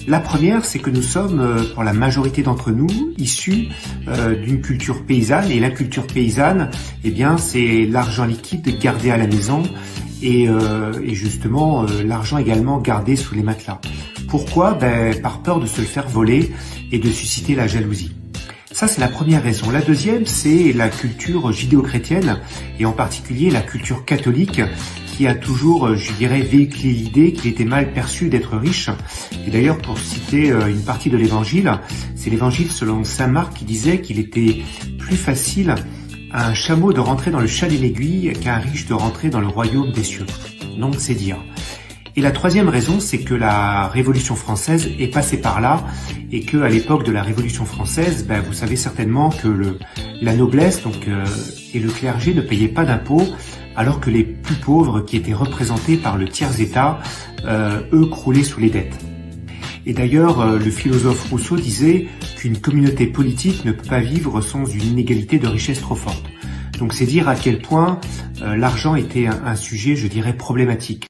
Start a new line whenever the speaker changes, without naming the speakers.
La première, c'est que nous sommes, pour la majorité d'entre nous, issus d'une culture paysanne. Et la culture paysanne, eh bien, c'est l'argent liquide gardé à la maison et justement l'argent également gardé sous les matelas. Pourquoi? Par peur de se le faire voler et de susciter la jalousie. Ça, c'est la première raison. La deuxième, c'est la culture judéo-chrétienne et en particulier la culture catholique qui a toujours, je dirais, véhiculé l'idée qu'il était mal perçu d'être riche. Et d'ailleurs, pour citer une partie de l'évangile, c'est l'évangile selon saint Marc qui disait qu'il était plus facile à un chameau de rentrer dans le chat d'une aiguille qu'à un riche de rentrer dans le royaume des cieux. Donc, c'est dire. Et la troisième raison, c'est que la Révolution française est passée par là et que à l'époque de la Révolution française, vous savez certainement que la noblesse et le clergé ne payaient pas d'impôts, alors que les plus pauvres, qui étaient représentés par le tiers-état, eux croulaient sous les dettes. Et d'ailleurs, le philosophe Rousseau disait qu'une communauté politique ne peut pas vivre sans une inégalité de richesse trop forte. Donc c'est dire à quel point l'argent était un sujet, je dirais, problématique.